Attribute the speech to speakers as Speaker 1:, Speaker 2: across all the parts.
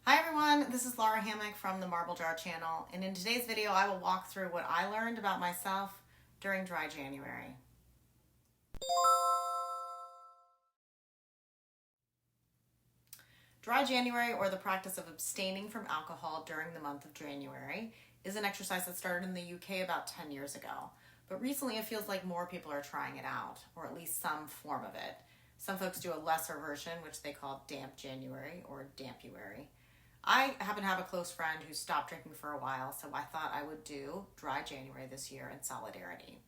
Speaker 1: Hi everyone, this is Lara Hammock from the Marble Jar channel, and in today's video I will walk through what I learned about myself during dry January. Dry January, or the practice of abstaining from alcohol during the month of January, is an exercise that started in the UK about 10 years ago. But recently it feels like more people are trying it out, or at least some form of it. Some folks do a lesser version, which they call Damp January or Dampuary. I happen to have a close friend who stopped drinking for a while, so I thought I would do dry January this year in solidarity.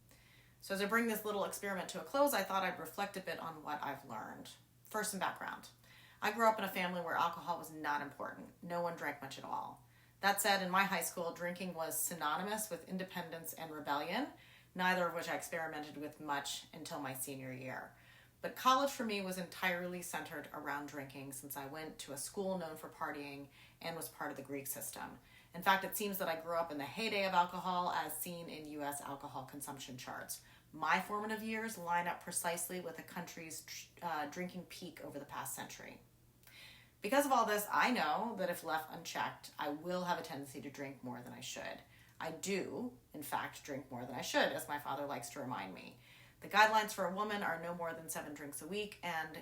Speaker 1: So as I bring this little experiment to a close, I thought I'd reflect a bit on what I've learned. First, some background. I grew up in a family where alcohol was not important. No one drank much at all. That said, in my high school, drinking was synonymous with independence and rebellion, neither of which I experimented with much until my senior year. But college for me was entirely centered around drinking, since I went to a school known for partying and was part of the Greek system. In fact, it seems that I grew up in the heyday of alcohol as seen in U.S. alcohol consumption charts. My formative years line up precisely with the country's drinking peak over the past century. Because of all this, I know that if left unchecked, I will have a tendency to drink more than I should. I do, in fact, drink more than I should, as my father likes to remind me. The guidelines for a woman are no more than 7 drinks a week and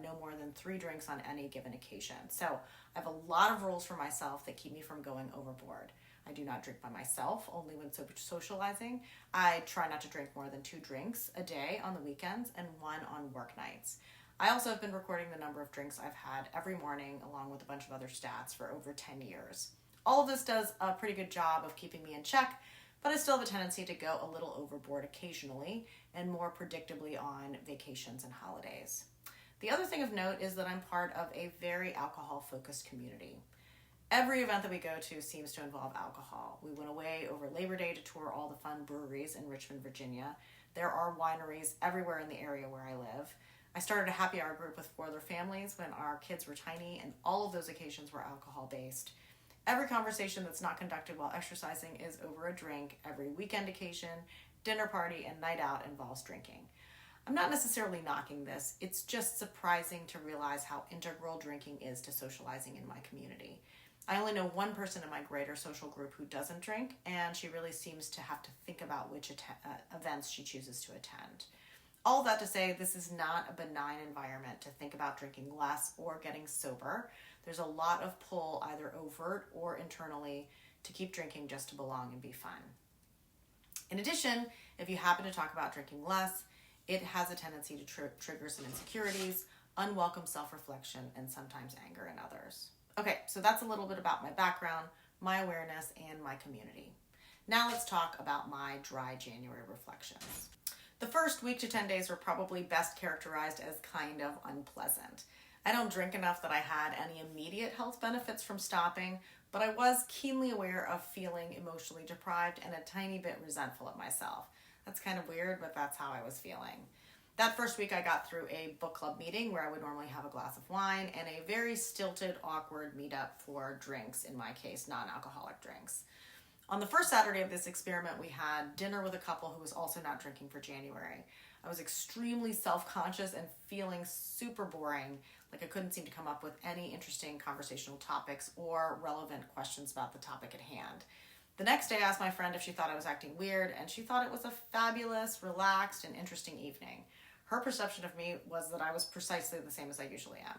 Speaker 1: no more than 3 drinks on any given occasion. So I have a lot of rules for myself that keep me from going overboard. I do not drink by myself, only when socializing. I try not to drink more than 2 drinks a day on the weekends and 1 on work nights. I also have been recording the number of drinks I've had every morning, along with a bunch of other stats, for over 10 years. All of this does a pretty good job of keeping me in check, but I still have a tendency to go a little overboard occasionally, and more predictably on vacations and holidays. The other thing of note is that I'm part of a very alcohol-focused community. Every event that we go to seems to involve alcohol. We went away over Labor Day to tour all the fun breweries in Richmond, Virginia. There are wineries everywhere in the area where I live. I started a happy hour group with 4 other families when our kids were tiny, and all of those occasions were alcohol-based. Every conversation that's not conducted while exercising is over a drink. Every weekend occasion, dinner party, and night out involves drinking. I'm not necessarily knocking this. It's just surprising to realize how integral drinking is to socializing in my community. I only know one person in my greater social group who doesn't drink, and she really seems to have to think about which events she chooses to attend. All that to say, this is not a benign environment to think about drinking less or getting sober. There's a lot of pull, either overt or internally, to keep drinking just to belong and be fun. In addition, if you happen to talk about drinking less, it has a tendency to trigger some insecurities, unwelcome self-reflection, and sometimes anger in others. Okay, so that's a little bit about my background, my awareness, and my community. Now let's talk about my dry January reflections. The first week to 10 days were probably best characterized as kind of unpleasant. I don't drink enough that I had any immediate health benefits from stopping, but I was keenly aware of feeling emotionally deprived and a tiny bit resentful of myself. That's kind of weird, but that's how I was feeling. That first week I got through a book club meeting where I would normally have a glass of wine and a very stilted, awkward meetup for drinks, in my case, non-alcoholic drinks. On the first Saturday of this experiment, we had dinner with a couple who was also not drinking for January. I was extremely self-conscious and feeling super boring, like I couldn't seem to come up with any interesting conversational topics or relevant questions about the topic at hand. The next day, I asked my friend if she thought I was acting weird, and she thought it was a fabulous, relaxed, and interesting evening. Her perception of me was that I was precisely the same as I usually am,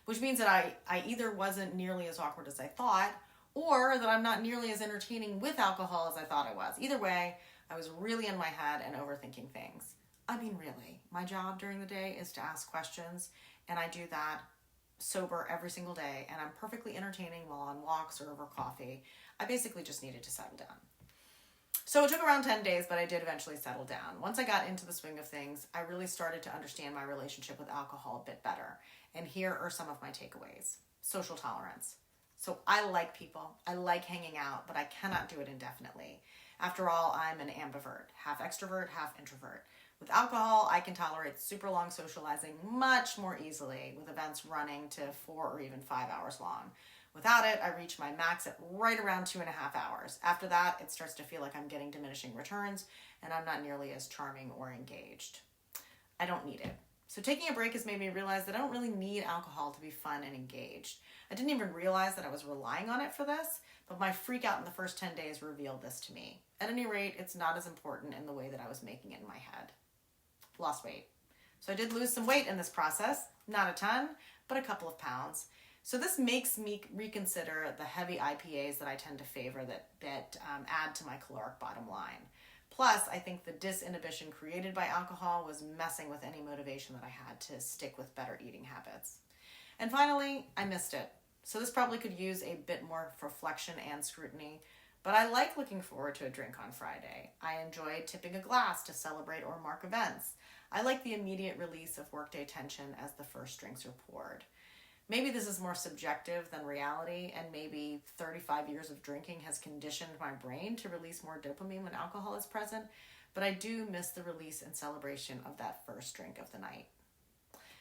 Speaker 1: which means that I either wasn't nearly as awkward as I thought, or that I'm not nearly as entertaining with alcohol as I thought I was. Either way, I was really in my head and overthinking things. I mean, really, my job during the day is to ask questions, and I do that sober every single day, and I'm perfectly entertaining while on walks or over coffee. I basically just needed to settle down. So it took around 10 days, but I did eventually settle down. Once I got into the swing of things, I really started to understand my relationship with alcohol a bit better. And here are some of my takeaways. Social tolerance. So I like people, I like hanging out, but I cannot do it indefinitely. After all, I'm an ambivert, half extrovert, half introvert. With alcohol, I can tolerate super long socializing much more easily, with events running to 4 or even 5 hours long. Without it, I reach my max at right around 2.5 hours. After that, it starts to feel like I'm getting diminishing returns, and I'm not nearly as charming or engaged. I don't need it. So taking a break has made me realize that I don't really need alcohol to be fun and engaged. I didn't even realize that I was relying on it for this, but my freak out in the first 10 days revealed this to me. At any rate, it's not as important in the way that I was making it in my head. Lost weight. So I did lose some weight in this process. Not a ton, but a couple of pounds. So this makes me reconsider the heavy IPAs that I tend to favor that add to my caloric bottom line. Plus, I think the disinhibition created by alcohol was messing with any motivation that I had to stick with better eating habits. And finally, I missed it. So this probably could use a bit more reflection and scrutiny, but I like looking forward to a drink on Friday. I enjoy tipping a glass to celebrate or mark events. I like the immediate release of workday tension as the first drinks are poured. Maybe this is more subjective than reality, and maybe 35 years of drinking has conditioned my brain to release more dopamine when alcohol is present, but I do miss the release and celebration of that first drink of the night.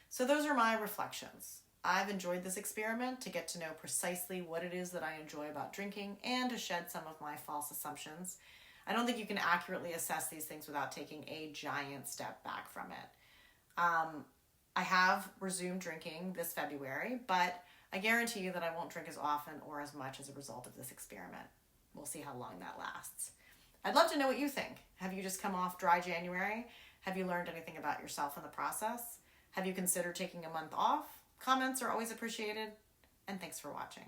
Speaker 1: So those are my reflections. I've enjoyed this experiment to get to know precisely what it is that I enjoy about drinking and to shed some of my false assumptions. I don't think you can accurately assess these things without taking a giant step back from it. I have resumed drinking this February, but I guarantee you that I won't drink as often or as much as a result of this experiment. We'll see how long that lasts. I'd love to know what you think. Have you just come off dry January? Have you learned anything about yourself in the process? Have you considered taking a month off? Comments are always appreciated, and thanks for watching.